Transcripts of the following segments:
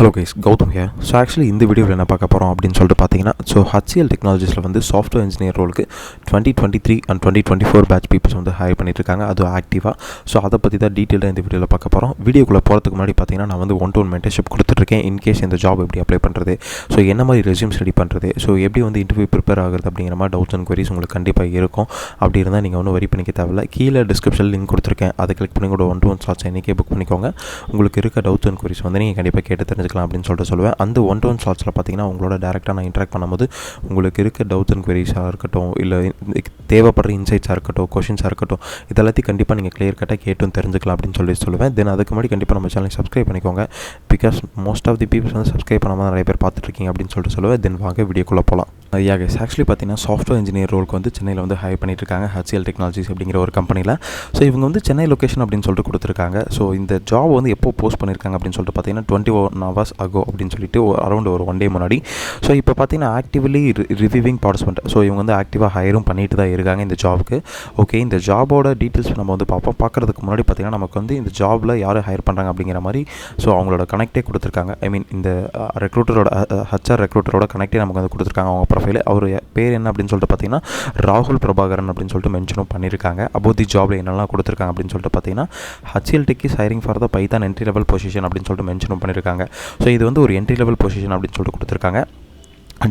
Hello guys, Gowtham here. So actually இந்த வீடியோவில் என்ன பார்க்க போகிறோம் அப்படின்னு சொல்லிட்டு பார்த்தீங்கன்னா HCL டெக்னாலஜிஸில் வந்து சாஃப்ட்வேர் இன்ஜினியர் ரோலுக்கு 2023 and 2024 பேட்ச் பீப்புள்ஸ் வந்து ஹையர் பண்ணிட்டு இருக்காங்க. அது ஆக்டிவாக. ஸோ அதை பற்றி தான் டீட்டெயிலாக இந்த வீடியோவில் பார்க்க போகிறோம். வீடியோக்குள்ளே போகிறதுக்கு முன்னாடி பார்த்தீங்கன்னா நான் வந்து 1-to-1 மென்டர்ஷிப் கொடுத்துட்ருக்கேன். இன்கேஸ் இந்த ஜாப் எப்படி அப்ளை பண்ணுறது, ஸோ என்ன மாதிரி ரெஸ்யூம்ஸ் ரெடி பண்ணுறது, ஸோ எப்படி வந்து இன்டர்வியூ ப்ரிப்பேர் ஆகுறது அப்படிங்கிற மாதிரி டவுட்ஸ் அண்ட் குவரிஸ் உங்களுக்கு கண்டிப்பாக இருக்கும். அப்படி இருந்தால் நீங்கள் ஒன்றும் வரி பண்ணிக்க தேவையில்லை. கீழே டிஸ்கிரிப்ஷன் லிங்க் கொடுத்துருக்கேன். அதை கிளிக் பண்ணி கூட 1-to-1 ஸ்லாட்ஸ் இன்றைக்கே புக் பண்ணிக்கோங்க. உங்களுக்கு இருக்க டவுட்ஸ் அண்ட் குவரிஸ் வந்து நீங்கள் கண்டிப்பாக கேட்டு தெரிஞ்சுக்கலாம் அப்படின்னு சொல்லிட்டு சொல்லுவேன். அந்த 1-to-1 ஸ்லாட்ஸில் பார்த்தீங்கன்னா உங்களோட டேரெக்டாக நான் இன்ட்ராக்ட் பண்ணும்போது உங்களுக்கு இருக்க டவுட்ஸ் அண்ட் குவரிஸாக இருக்கட்டும், இல்லை தேவைப்படுற இன்சைட்ஸாக இருக்கட்டும், கொஷின்ஸாக இருக்கட்டும், இதெல்லாத்தையும் கண்டிப்பாக நீங்கள் கிளியர் கட்டாக கேட்டும் தெரிஞ்சுக்கலாம் அப்படின்னு சொல்லுவேன். தென் அதுக்கு முன்னாடி கண்டிப்பாக நம்ம சேனலை சப்ஸ்கிரைப் பண்ணிக்கோங்க. Because most of the peoples வந்து சப்ஸ்கிரைப் பண்ணாமல் நிறைய பேர் பார்த்துட்ருக்கீங்க அப்படின்னு சொல்லுவேன். தென் வாங்க வீடியோக்குள்ளே போகலாம். கைஸ் ஆக்சுவலி பார்த்தீங்கன்னா சாஃப்ட்வேர் இன்ஜினியர் ரோலுக்கு வந்து சென்னையில் வந்து ஹையர் பண்ணிட்டு இருக்காங்க HCL டெக்னாலஜிஸ் அப்படிங்கிற ஒரு கம்பெனியில். ஸோ இவங்க வந்து சென்னை லொக்கேஷன் அப்படின்னு சொல்லிட்டு கொடுத்துருக்காங்க. ஸோ இந்த ஜாப் வந்து எப்போ போஸ்ட் பண்ணியிருக்காங்க அப்படின்னு சொல்லிட்டு பார்த்தீங்கன்னா 21 hours ago அப்படின்னு சொல்லிட்டு அரௌண்ட் ஒரு 1 day முன்னாடி. ஸோ இப்போ பார்த்தீங்கன்னா ஆக்டிவ்லி ரிவ்யூவிங் பார்ட்டிசிபெண்ட். ஸோ இவங்க வந்து ஆக்டிவாக ஹையரும் பண்ணிட்டு தான் இருக்காங்க இந்த ஜாபுக்கு. ஓகே, இந்த ஜாபோட டீட்டெயில்ஸ் நம்ம வந்து பார்க்குறதுக்கு முன்னாடி பார்த்தீங்கன்னா நமக்கு வந்து இந்த ஜாபில் யார் ஹையர் பண்ணுறாங்க அப்படிங்கிற மாதிரி ஸோ அவங்களோட கனெக்டே கொடுத்துருக்காங்க. ஐ மீன் இந்த ரெக்ரூட்டரோட HR ரெக்ரூட்டரோட கனெக்டே நமக்கு வந்து கொடுத்துருக்காங்க. அவங்க ப்ரொஃபைல் அவர் பேர் என்ன அப்படின்னு சொல்லிட்டு பார்த்தீங்கன்னா ராகுல் பிரபாகரன் அப்படின்னு சொல்லிட்டு மென்ஷனும் பண்ணியிருக்காங்க. அபவுட் தி ஜாபில் என்னெல்லாம் கொடுத்துருக்காங்க அப்படின்னு சொல்லிட்டு பார்த்தீங்கன்னா HCL Tech is hiring for the Python entry level position அப்படின்னு சொல்லிட்டு மென்ஷனும் பண்ணியிருக்காங்க. ஸோ இது வந்து ஒரு என்ட்ரி லெவல் பொசிஷன் அப்படின்னு சொல்லிட்டு கொடுத்துருக்காங்க.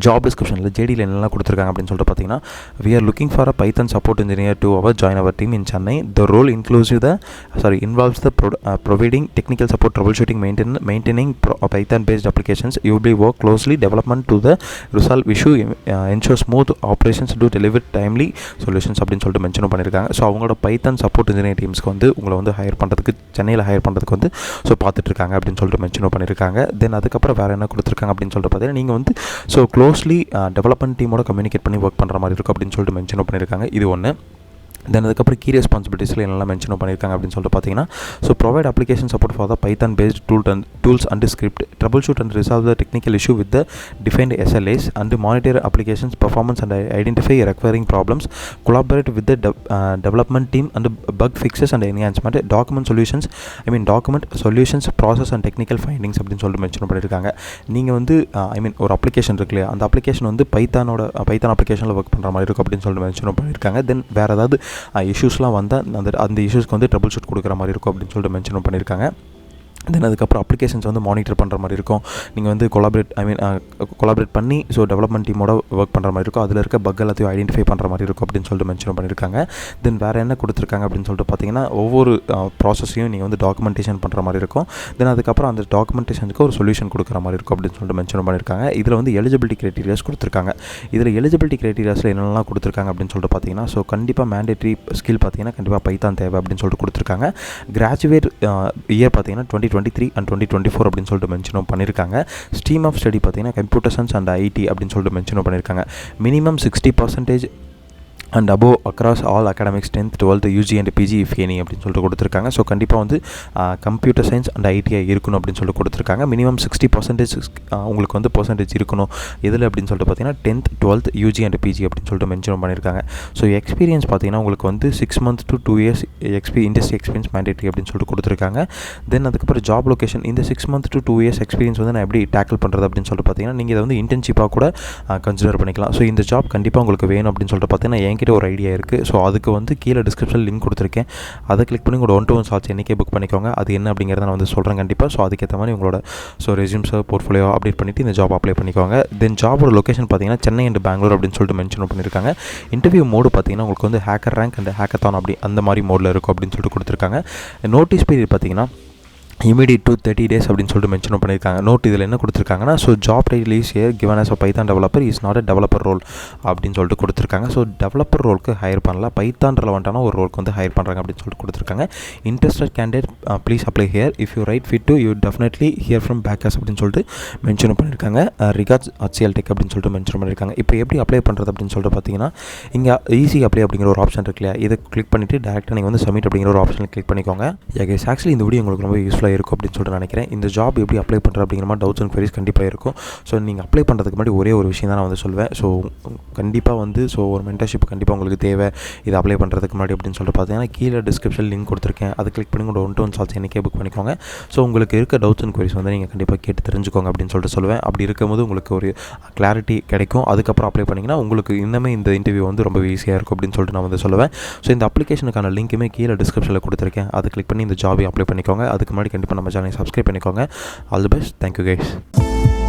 ஜாப் டிஸ்கிரிப்ஷனில் JDயில் என்னெல்லாம் கொடுத்துருக்காங்க அப்படின்னு சொல்லிட்டு பார்த்தீங்கன்னா we are looking for a Python support engineer to join our team in Chennai. The role involves the providing technical support, troubleshooting, maintaining Python based applications. You will be work closely development to the resolve issue, ensure smooth operations, to deliver timely solutions அப்படின்னு சொல்லிட்டு mention பண்ணியிருக்காங்க. So அவங்களோட Python support engineer டீம்ஸ்க்கு வந்து உங்களை வந்து higher பண்ணுறதுக்கு சென்னையில் higher பண்ணுறதுக்கு வந்து ஸோ பார்த்துட்ருக்காங்க அப்படின்னு சொல்லிட்டு மென்ஷன் பண்ணியிருக்காங்க. தென் அதுக்கப்புறம் வேறு என்ன கொடுத்துருக்காங்க அப்படின்னு சொல்லிட்டு பார்த்தீங்கன்னா நீங்கள் வந்து ஸோ க்ளோஸ்லி டெவலப்மெண்ட் டீமோட கம்யூனிகேட் பண்ணி ஒர்க் பண்ணுற மாதிரி இருக்கும் அப்படின்னு சொல்லிட்டு மென்ஷன் பண்ணியிருக்காங்க. இது ஒன்று. தென் அதுக்கப்புறம் கீ ரெஸ்பான்சிபிலிட்டிஸில் என்னெல்லாம் மென்ஷன் பண்ணியிருக்காங்க அப்படின்னு சொல்லிட்டு பார்த்தீங்கன்னா so provide application support for the Python based tools and script, troubleshoot and resolve the technical issue with the defined SLAs and monitor applications performance and identify requiring problems, collaborate with the development team and bug fixes and enhancement, document solutions process and technical findings அப்படின்னு சொல்லிட்டு mention பண்ணியிருக்காங்க. நீங்கள் வந்து ஒரு application இருக்கு இல்லையா, அந்த application வந்து பைத்தான் அப்ளிகேஷனில் ஒர்க் பண்ணுற மாதிரி இருக்கும் அப்படின்னு சொல்லிட்டு மென்ஷன் பண்ணியிருக்காங்க. தென் வேறு ஏதாவது இஷ்யூஸ்லாம் வந்தால் அந்த இஷ்யூஸ்க்கு வந்து ட்ரபிள் ஷூட் கொடுக்குற மாதிரி இருக்கும் அப்படின்னு சொல்லிட்டு மென்ஷன் பண்ணியிருக்காங்க. தென் அதுக்கப்புறம் அப்ளிகேஷன்ஸ் வந்து மானிட்டர் பண்ணுற மாதிரி இருக்கும். நீங்கள் வந்து கொலாபரேட் பண்ணி ஸோ டெவலப்மெண்ட் டீமோட ஒர்க் பண்ணுற மாதிரி இருக்கும். அதில் இருக்க பக் எல்லாத்தையும் ஐடென்டிஃபை பண்ணுற மாதிரி இருக்கும் அப்படின்னு சொல்லிட்டு மென்ஷன் பண்ணியிருக்காங்க. தென் வேறு என்ன கொடுத்துருக்காங்க அப்படின்னு சொல்லிட்டு பார்த்தீங்கன்னா ஒவ்வொரு ப்ராசஸையும் நீங்கள் வந்து டாக்குமெண்டேஷன் பண்ணுற மாதிரி இருக்கும். தென் அதுக்கப்புறம் அந்த டாக்குமெண்டேஷனுக்கு ஒரு சொல்யூஷன் கொடுக்குற மாதிரி இருக்கும் அப்படின்னு சொல்லிட்டு மென்ஷன் பண்ணியிருக்காங்க. இதில் வந்து எலிஜிபிலிட்டி க்ரைட்டீரியாஸ் கொடுத்துருக்காங்க. இதில் எலிஜிபிலிட்டி க்ரைட்டீரியாஸில் என்னெல்லாம் கொடுத்துருக்காங்க அப்படின்னு சொல்லிட்டு பார்த்தீங்கன்னா ஸோ கண்டிப்பாக மேண்டேட்ரி ஸ்கில் பார்த்தீங்கன்னா கண்டிப்பாக பைத்தான் தேவை அப்படின்னு சொல்லிட்டு கொடுத்துருக்காங்க. கிராஜுவேட் இயர் பார்த்தீங்கன்னா 2023 and 2024 அப்படின்னு சொல்லிட்டு மென்ஷனும் பண்ணியிருக்காங்க. ஸ்ட்ரீம் ஆஃப் ஸ்டடி பார்த்தீங்கன்னா கம்ப்யூட்டர் சயின்ஸ் அண்ட் IT அப்படின்னு சொல்லிட்டு மென்ஷனும் பண்ணியிருக்காங்க. Minimum 60% and above across all academics 10th 12th UG and PG if any அப்படின்னு சொல்லிட்டு கொடுத்துருக்காங்க. ஸோ கண்டிப்பாக வந்து கம்ப்யூட்டர் சயின்ஸ் அண்ட் ITI இருக்கணும் அப்படின்னு சொல்லிட்டு கொடுத்துருக்காங்க. மினிமம் 60% உங்களுக்கு வந்து பர்சன்டேஜ் இருக்கணும். எதில் அப்படின்னு சொல்லிட்டு பார்த்தீங்கன்னா 10th 12th UG and PG அப்படின்னு சொல்லிட்டு மென்ஷன் பண்ணியிருக்காங்க. ஸோ எக்ஸ்பீரியன்ஸ் பார்த்தீங்கன்னா உங்களுக்கு வந்து 6 months to 2 years industry experience mandatory அப்படின்னு சொல்லிட்டு கொடுத்துருக்காங்க. தென் அதுக்கப்புறம் ஜாப் லொக்கேஷன் இந்த 6 months to 2 years எக்ஸ்பீரியன்ஸ் வந்து நான் எப்படி டேக்கிள் பண்ணுறது அப்படின்னு சொல்லிட்டு பார்த்தீங்கன்னா நீங்கள் இதை வந்து இன்டர்ன்ஷிப்பாக கூட கன்சிடர் பண்ணிக்கலாம். ஸோ இந்த ஜாப் கண்டிப்பாக உங்களுக்கு வேணும் அப்படின்னு சொல்லிட்டு பார்த்தீங்கன்னா கிட்ட ஒரு ஐடியா இருக்குது. ஸோ அதுக்கு வந்து கீழே டிஸ்கிரிப்ஷனில் லிங்க் கொடுத்துருக்கேன். அதை கிளிக் பண்ணி உங்களோட 1-to-1 ஸ்லாட்ஸ் இன்றைக்கே புக் பண்ணிக்கோங்க. அது என்ன அப்படிங்கிறத நான் வந்து சொல்கிறேன் கண்டிப்பாக. ஸோ அதுக்கேற்ற மாதிரி உங்களோட ரெஸ்யூம்ஸை போர்ட்ஃபோலியோ அப்டேட் பண்ணிவிட்டு இந்த ஜாப் அப்ளை பண்ணிக்கோங்க. தென் ஜாபோட லொக்கேஷன் பார்த்தீங்கன்னா சென்னை அண்ட் பெங்களூர் அப்படின்னு சொல்லிட்டு மென்ஷன் பண்ணியிருக்காங்க. இன்டர்வியூ மோடு பார்த்தீங்கன்னா உங்களுக்கு வந்து ஹேக்கர் ரேங்க் அண்ட் ஹேக்கத்தான் அப்படி அந்த மாதிரி மோடில் இருக்கும் அப்படின்னு சொல்லிட்டு கொடுத்துருக்காங்க. நோட்டீஸ் பீரியட் பார்த்தீங்கன்னா immediate to 30 days அப்படின்னு சொல்லிட்டு மென்ஷன் பண்ணியிருக்காங்க. நோட் இதில் என்ன கொடுத்துருக்காங்கன்னா so job title is here given as a Python developer is not a developer role அப்படின்னு சொல்லிட்டு கொடுத்துருக்காங்க. ஸோ டெவலப்பர் ரோலுக்கு ஹையர் பண்ணல, பைத்தான் ரெலவெண்ட்டான ஒரு ரோலுக்கு வந்து ஹையர் பண்ணுறாங்க அப்படின்னு சொல்லிட்டு கொடுத்துருக்காங்க. Interested candidate please apply here, if you right fit to you definitely hear from backers அப்படின்னு சொல்லிட்டு மென்ஷன் பண்ணியிருக்காங்க. ரிகார்ட்ஸ் HCL Tech அப்படின்னு சொல்லிட்டு மென்ஷன் பண்ணியிருக்காங்க. இப்போ எப்படி அப்ளை பண்ணுறது அப்படின்னு சொல்லிட்டு பார்த்தீங்கன்னா இங்கே ஈஸி அப்ளை அப்படிங்கிற ஒரு ஆப்ஷன் இருக்கு இல்லையா, இதை கிளிக் பண்ணிவிட்டு டேரெக்டாக நீங்கள் வந்து சப்மிட் அப்படிங்கிற ஒரு ஆப்ஷன் கிளிக் பண்ணிக்கோங்க. ஆக்சுவலி இந்த வீடியோ உங்களுக்கு ரொம்ப யூஸ்ஃபுல்லாக யூஸ்ஃபுல்லாக இருக்கும் அப்படின்னு சொல்லிட்டு நினைக்கிறேன். இந்த ஜாப் எப்படி அப்ளை பண்ணுறது அப்படிங்கிற மாதிரி டவுட்ஸ் அண்ட் குவரிஸ் கண்டிப்பாக இருக்கும். ஸோ நீங்கள் அப்ளை பண்ணுறதுக்கு முன்னாடி ஒரே ஒரு விஷயம் தான் நான் வந்து சொல்வேன். ஸோ கண்டிப்பாக வந்து ஒரு மென்டர்ஷிப் கண்டிப்பாக உங்களுக்கு தேவை இது அப்ளை பண்ணுறதுக்கு முன்னாடி அப்படின்னு சொல்லிட்டு பார்த்தீங்கன்னா கீழே டிஸ்கிரிப்ஷன் லிங்க் கொடுத்துருக்கேன். அதை கிளிக் பண்ணி உங்களோட 1-to-1 சால்ஸ் இன்றைக்கே புக் பண்ணிக்கோங்க. ஸோ உங்களுக்கு இருக்க டவுட்ஸ் அண்ட் குவரிஸ் வந்து நீங்கள் கண்டிப்பாக கேட்டு தெரிஞ்சுக்கோங்க அப்படின்னு சொல்லிட்டு சொல்லுவேன். அப்படி இருக்கும்போது உங்களுக்கு ஒரு கிளாரிட்டி கிடைக்கும். அதுக்கப்புறம் அப்ளை பண்ணிங்கன்னா உங்களுக்கு இன்னுமே இந்த இன்டர்வியூ வந்து ரொம்ப ஈஸியாக இருக்கும் அப்படின்னு சொல்லிட்டு நான் வந்து சொல்லுவேன். ஸோ இந்த அப்ளிகேஷனுக்கான லிங்க்குமே கீழே டிஸ்கிரிப்ஷனில் கொடுத்துருக்கேன். அதை கிளிக் பண்ணி இந்த ஜாபை அப்ளை பண்ணிக்கோங்க. அதுக்கு முன்னாடி கண்டிப்பாக நம்ம சேனலை சப்ஸ்கிரைப் பண்ணிக்கோங்க. All the best. Thank you guys.